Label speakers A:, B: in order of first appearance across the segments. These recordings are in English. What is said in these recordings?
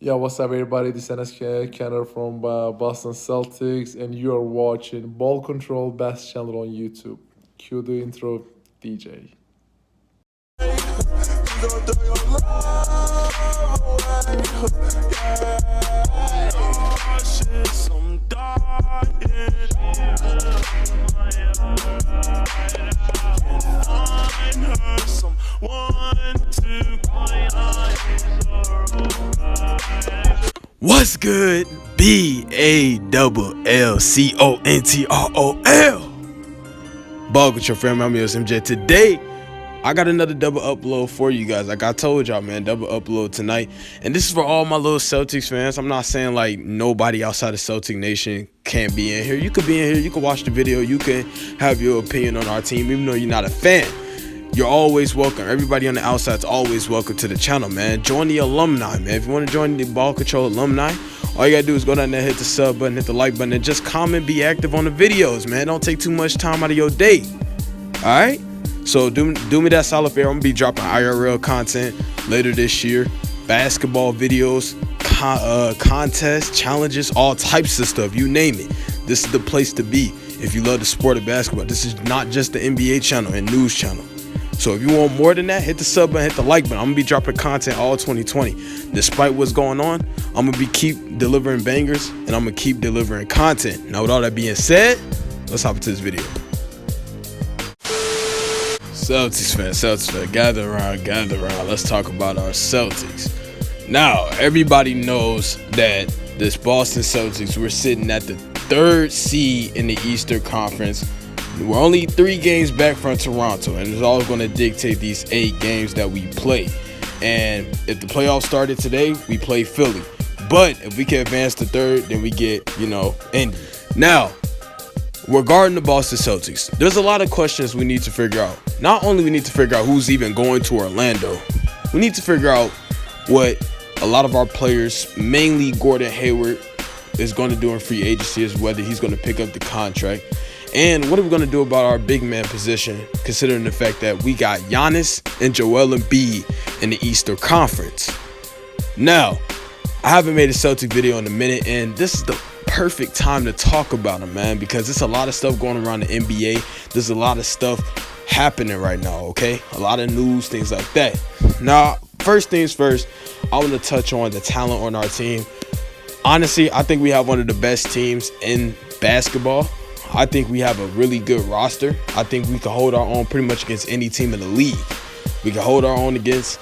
A: Yeah, what's up, everybody? This is Kenner from Boston Celtics, and you are watching Ball Control Best Channel on YouTube. Cue the intro, DJ.
B: What's good? BALLCONTROL. Ball with your friend, I'm MJ. Today, I got another double upload for you guys. Like I told y'all, man, double upload tonight. And this is for all my little Celtics fans. I'm not saying like nobody outside of Celtic Nation can't be in here. You could be in here. You could watch the video. You can have your opinion on our team, even though you're not a fan. You're always welcome. Everybody on the outside is always welcome to the channel, man. Join the alumni, man. If you want to join the Ball Control alumni, all you got to do is go down there, hit the sub button, hit the like button, and just comment, be active on the videos, man. Don't take too much time out of your day. All right? So do me that solid favor. I'm going to be dropping IRL content later this year. Basketball videos, contests, challenges, all types of stuff. You name it. This is the place to be if you love the sport of basketball. This is not just the NBA channel and news channel. So if you want more than that, hit the sub button, hit the like button. I'm going to be dropping content all 2020. Despite what's going on, I'm going to keep delivering bangers, and I'm going to keep delivering content. Now, with all that being said, let's hop into this video. Celtics fan, gather around. Let's talk about our Celtics. Now, everybody knows that this Boston Celtics, we're sitting at the 3rd seed in the Eastern Conference. We're only 3 games back from Toronto, and it's all going to dictate these 8 games that we play. And if the playoffs started today, we play Philly. But if we can advance to 3rd, then we get, Indy. Now, regarding the Boston Celtics, there's a lot of questions we need to figure out. Not only we need to figure out who's even going to Orlando, we need to figure out what a lot of our players, mainly Gordon Hayward, is going to do in free agency, is whether he's going to pick up the contract. And what are we going to do about our big man position, considering the fact that we got Giannis and Joel Embiid in the Eastern Conference? Now, I haven't made a Celtic video in a minute, and this is the perfect time to talk about them, man, because there's a lot of stuff going around the NBA. There's a lot of stuff happening right now, okay? A lot of news, things like that. Now, first things first, I want to touch on the talent on our team. Honestly, I think we have one of the best teams in basketball. I think we have a really good roster. I think we can hold our own pretty much against any team in the league. We can hold our own against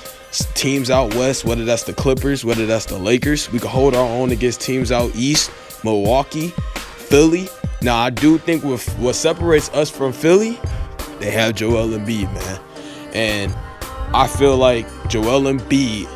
B: teams out west, whether that's the Clippers, whether that's the Lakers. We can hold our own against teams out east, Milwaukee, Philly. Now, I do think what separates us from Philly, they have Joel Embiid, man. And I feel like Joel Embiid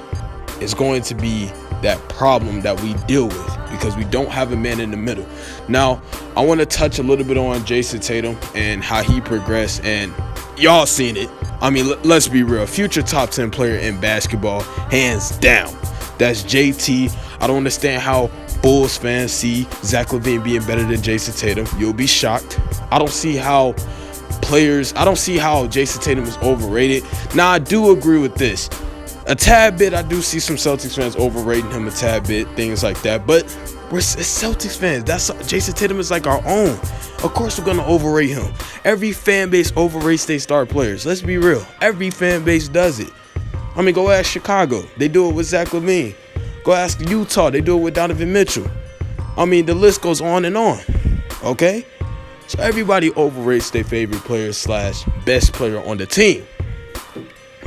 B: is going to be that problem that we deal with because we don't have a man in the middle. Now, I want to touch a little bit on Jason Tatum and how he progressed, and y'all seen it. I mean, let's be real. Future top 10 player in basketball, hands down. That's JT. I don't understand how Bulls fans see Zach LaVine being better than Jason Tatum. You'll be shocked. I don't see how Jason Tatum is overrated. Now, I do agree with this. A tad bit, I do see some Celtics fans overrating him a tad bit, things like that. But we're Celtics fans. Jason Tatum is like our own. Of course, we're gonna overrate him. Every fan base overrates their star players. Let's be real. Every fan base does it. I mean, go ask Chicago. They do it with Zach LaVine. Go ask Utah. They do it with Donovan Mitchell. I mean, the list goes on and on. Okay? So everybody overrates their favorite player / best player on the team.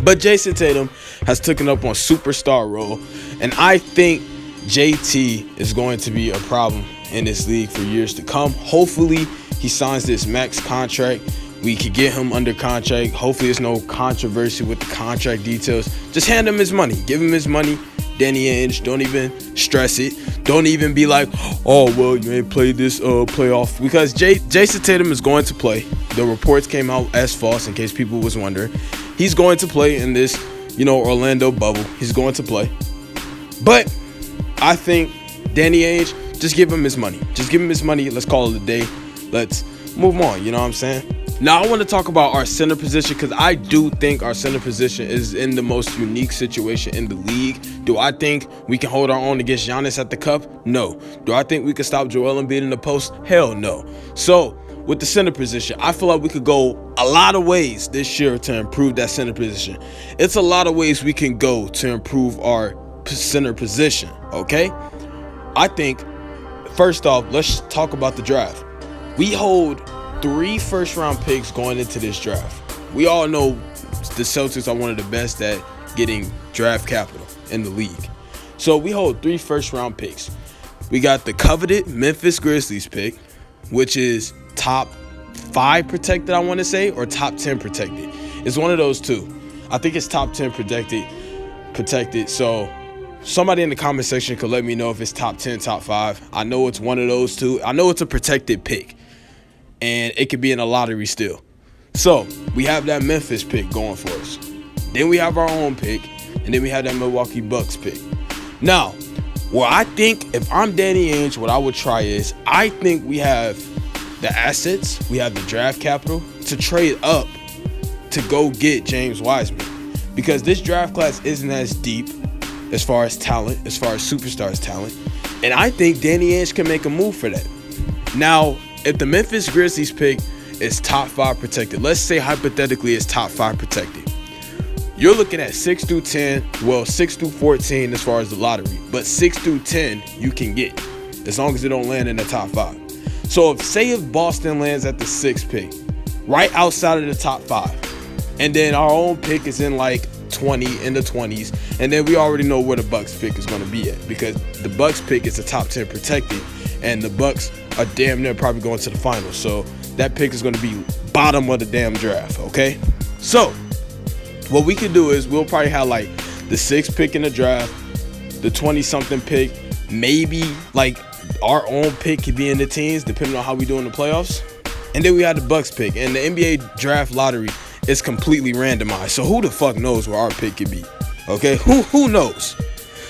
B: But Jason Tatum has taken up on superstar role, and I think JT is going to be a problem in this league for years to come. Hopefully, he signs this max contract. We could get him under contract. Hopefully, there's no controversy with the contract details. Just hand him his money. Give him his money. Danny Ainge, don't even stress it. Don't even be like, oh, well, you ain't played this playoff. Because Jason Tatum is going to play. The reports came out as false, in case people was wondering. He's going to play in this, Orlando bubble. He's going to play. But I think Danny Ainge, just give him his money. Just give him his money. Let's call it a day. Let's move on. You know what I'm saying? Now I want to talk about our center position because I do think our center position is in the most unique situation in the league. Do I think we can hold our own against Giannis at the cup? No. Do I think we can stop Joel Embiid in the post? Hell no. So with the center position, I feel like we could go a lot of ways this year to improve that center position. It's a lot of ways we can go to improve our center position, okay? I think, first off, let's talk about the draft. We hold 3 first-round picks going into this draft. We all know the Celtics are one of the best at getting draft capital in the league. So we hold 3 first-round picks. We got the coveted Memphis Grizzlies pick, which is top 5 protected, I want to say, or top 10 protected. It's one of those two. I think it's top 10 protected. So somebody in the comment section could let me know if it's top 10, top 5. I know it's one of those two. I know it's a protected pick, and it could be in a lottery still. So we have that Memphis pick going for us. Then we have our own pick, and then we have that Milwaukee Bucks pick. Now, what I think, if I'm Danny Ainge, what I would try is, I think we have the assets, we have the draft capital to trade up to go get James Wiseman. Because this draft class isn't as deep as far as talent, as far as superstars talent. And I think Danny Ainge can make a move for that. Now, if the Memphis Grizzlies pick is top 5 protected, let's say hypothetically it's top 5 protected, you're looking at 6 through 10, well, 6 through 14 as far as the lottery, but 6 through 10 you can get, as long as it don't land in the top 5. So if Boston lands at the 6th pick, right outside of the top 5, and then our own pick is in like 20, in the 20s, and then we already know where the Bucks pick is going to be at, because the Bucks pick is a top 10 protected, and the Bucks are damn near probably going to the finals. So that pick is going to be bottom of the damn draft, okay? So what we could do is we'll probably have like the 6th pick in the draft, the 20-something pick, maybe like our own pick could be in the teens, depending on how we do in the playoffs. And then we had the Bucks pick, and the NBA draft lottery is completely randomized. So who the fuck knows where our pick could be? Okay, who knows?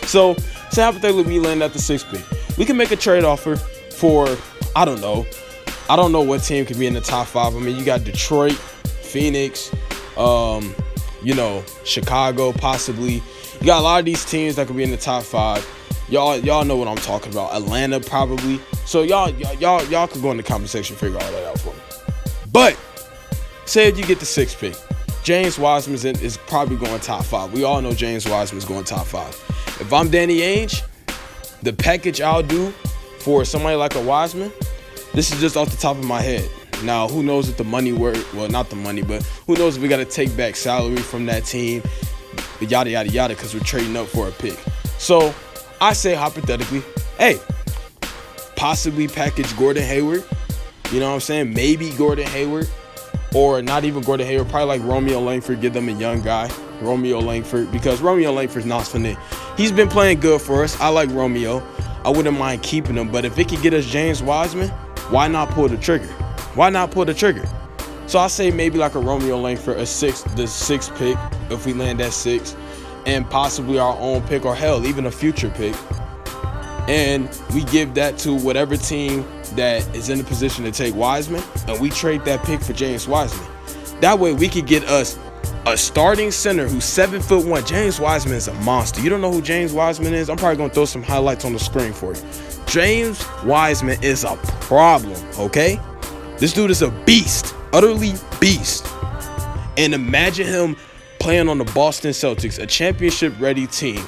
B: So say hypothetically we land at the 6th pick, we can make a trade offer for, I don't know what team could be in the top 5. I mean, you got Detroit, Phoenix, Chicago possibly. You got a lot of these teams that could be in the top 5. Y'all know what I'm talking about. Atlanta probably. So y'all could go in the comment section and figure all that out for me. But say if you get the 6th pick, James Wiseman is probably going top 5. We all know James Wiseman is going top 5. If I'm Danny Ainge, the package I'll do for somebody like a Wiseman, this is just off the top of my head. Now, who knows if the money well, not the money, but who knows if we got to take back salary from that team, yada, yada, yada, because we're trading up for a pick. So I say hypothetically, hey, possibly package Gordon Hayward. You know what I'm saying? Maybe Gordon Hayward, or not even Gordon Hayward, probably like Romeo Langford, give them a young guy, Romeo Langford, because Romeo Langford's not finna. He's been playing good for us. I like Romeo. I wouldn't mind keeping him, but if it could get us James Wiseman, why not pull the trigger? Why not pull the trigger? So I say maybe like a Romeo Langford, the 6th pick, if we land at 6, and possibly our own pick, or hell, even a future pick. And we give that to whatever team that is in a position to take Wiseman, and we trade that pick for James Wiseman. That way we could get us a starting center who's 7'1". James Wiseman is a monster. You don't know who James Wiseman is? I'm probably going to throw some highlights on the screen for you. James Wiseman is a problem, okay? This dude is a beast, utterly beast. And imagine him playing on the Boston Celtics, a championship-ready team.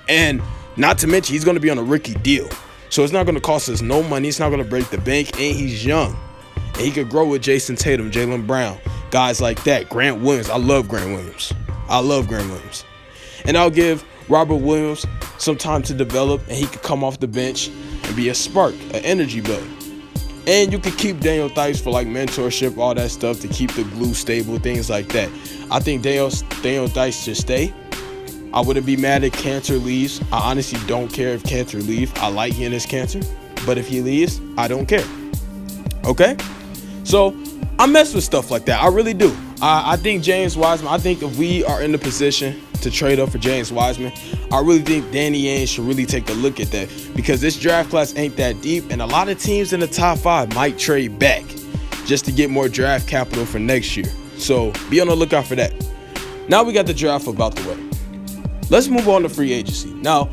B: And not to mention, he's going to be on a rookie deal. So it's not going to cost us no money. It's not going to break the bank. And he's young. And he could grow with Jason Tatum, Jaylen Brown, guys like that. Grant Williams. I love Grant Williams. And I'll give Robert Williams some time to develop, and he could come off the bench and be a spark, an energy builder. And you could keep Daniel Theis for like mentorship, all that stuff, to keep the glue stable, things like that. I think Daniel Theis should stay. I wouldn't be mad if Cantor leaves. I honestly don't care if Cantor leaves. I like Enes Kanter. But if he leaves, I don't care. Okay? So I mess with stuff like that. I really do. I think James Wiseman, I think if we are in the position to trade up for James Wiseman, I really think Danny Ainge should really take a look at that, because this draft class ain't that deep, and a lot of teams in the top 5 might trade back just to get more draft capital for next year. So be on the lookout for that. Now we got the draft about the way. Let's move on to free agency. Now,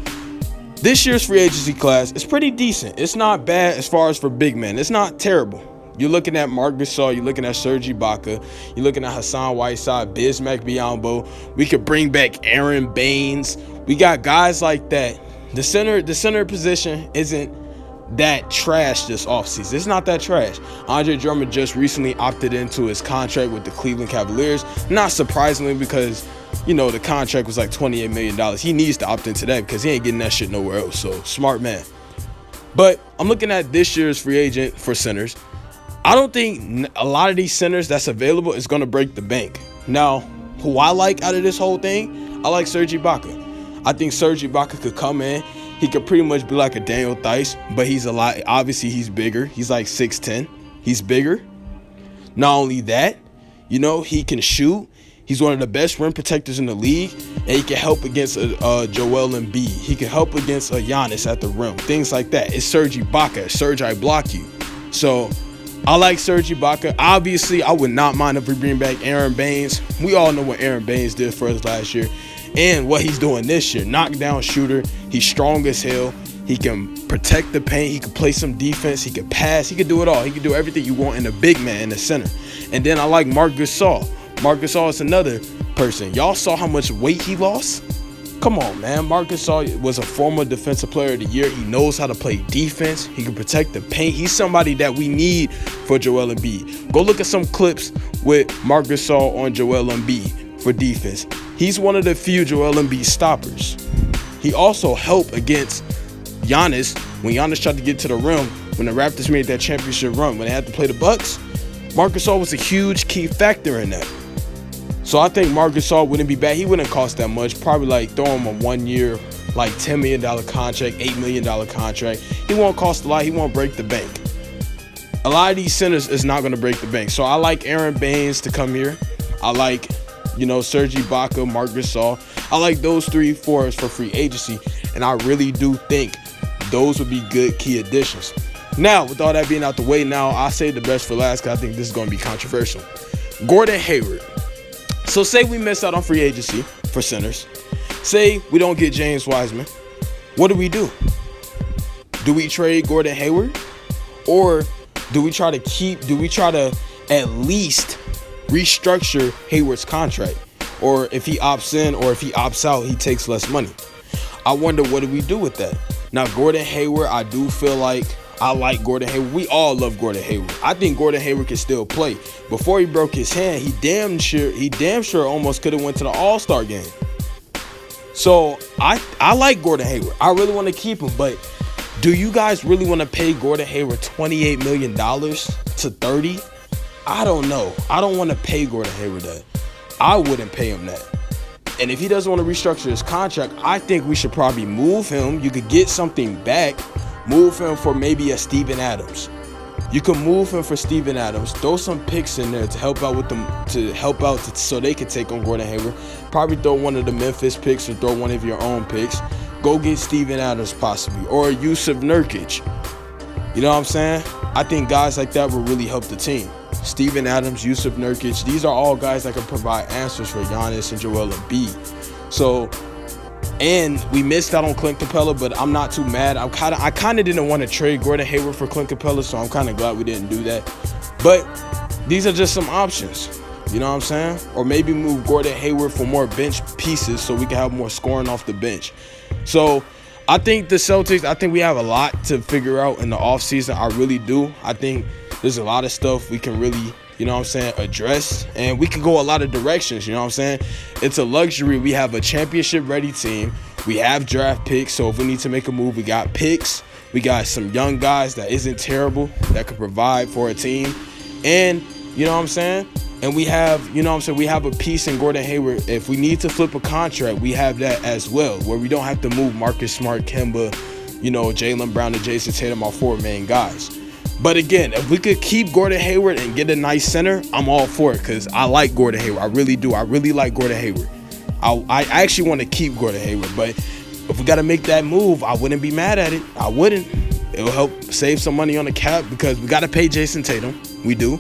B: this year's free agency class is pretty decent. It's not bad as far as for big men. It's not terrible. You're looking at Marc Gasol. You're looking at Serge Ibaka. You're looking at Hassan Whiteside, Bismack Biyombo. We could bring back Aaron Baines. We got guys like that. The center position isn't that trash this offseason. It's not that trash. Andre Drummond just recently opted into his contract with the Cleveland Cavaliers. Not surprisingly, because the contract was like $28 million. He needs to opt into that because he ain't getting that shit nowhere else. So smart man. But I'm looking at this year's free agent for centers. I don't think a lot of these centers that's available is going to break the bank. Now, who I like out of this whole thing, I like Serge Ibaka. I think Serge Ibaka could come in. He could pretty much be like a Daniel Theis, but obviously he's bigger. He's like 6'10". He's bigger. Not only that, he can shoot. He's one of the best rim protectors in the league, and he can help against Joel Embiid. He can help against Giannis at the rim, things like that. It's Serge Ibaka. Serge, I block you. So I like Serge Ibaka. Obviously, I would not mind if we bring back Aaron Baines. We all know what Aaron Baines did for us last year and what he's doing this year. Knockdown shooter. He's strong as hell. He can protect the paint. He can play some defense. He can pass. He can do it all. He can do everything you want in a big man in the center. And then I like Marc Gasol. Marc Gasol is another person. Y'all saw how much weight he lost? Come on, man. Marc Gasol was a former defensive player of the year. He knows how to play defense. He can protect the paint. He's somebody that we need for Joel Embiid. Go look at some clips with Marc Gasol on Joel Embiid for defense. He's one of the few Joel Embiid stoppers. He also helped against Giannis when Giannis tried to get to the rim when the Raptors made that championship run. When they had to play the Bucks, Marc Gasol was a huge key factor in that. So I think Marc Gasol wouldn't be bad. He wouldn't cost that much. Probably like throw him a 1 year, like $10 million contract, $8 million contract. He won't cost a lot. He won't break the bank. A lot of these centers is not going to break the bank. So I like Aaron Baines to come here. I like, Serge Ibaka, Marc Gasol. I like those 3-4s for free agency. And I really do think those would be good key additions. Now, with all that being out the way, now I'll say the best for last because I think this is going to be controversial. Gordon Hayward. So say we miss out on free agency for centers. Say we don't get James Wiseman. What do? Do we trade Gordon Hayward? Or do we try to at least restructure Hayward's contract? Or if he opts in or if he opts out, he takes less money. I wonder what do we do with that? Now, Gordon Hayward, I do feel like I like Gordon Hayward. We all love Gordon Hayward. I think Gordon Hayward can still play. Before he broke his hand, he damn sure almost could have went to the All-Star game. So I like Gordon Hayward. I really want to keep him, but do you guys really want to pay Gordon Hayward $28 million to $30? I don't know. I don't want to pay Gordon Hayward that. I wouldn't pay him that. And if he doesn't want to restructure his contract, I think we should probably move him. You could get something back. Move him for maybe a Steven Adams. You can move him for Steven Adams. Throw some picks in there to help out with them, so they can take on Gordon Hayward. Probably throw one of the Memphis picks or throw one of your own picks. Go get Steven Adams possibly or Yusuf Nurkic. You know what I'm saying? I think guys like that will really help the team. Steven Adams, Yusuf Nurkic. These are all guys that can provide answers for Giannis and Joel Embiid. So. And we missed out on Clint Capella, but I'm not too mad. I kind of didn't want to trade Gordon Hayward for Clint Capella, so I'm kind of glad we didn't do that. But these are just some options. You know what I'm saying? Or maybe move Gordon Hayward for more bench pieces so we can have more scoring off the bench. So I think the Celtics, we have a lot to figure out in the offseason. I really do. I think there's a lot of stuff we can really address, and we can go a lot of directions, It's a luxury. We have a championship-ready team. We have draft picks, so if we need to make a move, we got picks. We got some young guys that isn't terrible, that can provide for a team. And, and we have, we have a piece in Gordon Hayward. If we need to flip a contract, we have that as well, where we don't have to move Marcus Smart, Kemba, Jaylen Brown, and Jason Tatum, our 4 main guys. But again, if we could keep Gordon Hayward and get a nice center, I'm all for it because I like Gordon Hayward. I really do. I really like Gordon Hayward. I actually want to keep Gordon Hayward. But if we got to make that move, I wouldn't be mad at it. I wouldn't. It'll help save some money on the cap because we got to pay Jason Tatum. We do.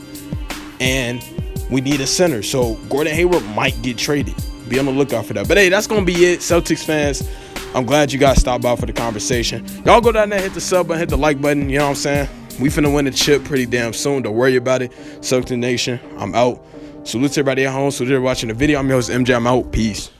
B: and we need a center. So Gordon Hayward might get traded. Be on the lookout for that. But hey, that's going to be it, Celtics fans. I'm glad you guys stopped by for the conversation. Y'all go down there, hit the sub button, hit the like button. You know what I'm saying? We finna win the chip pretty damn soon. Don't worry about it. Celtics Nation, I'm out. Salute to everybody at home. Salute to everybody watching the video. I'm your host, MJ. I'm out. Peace.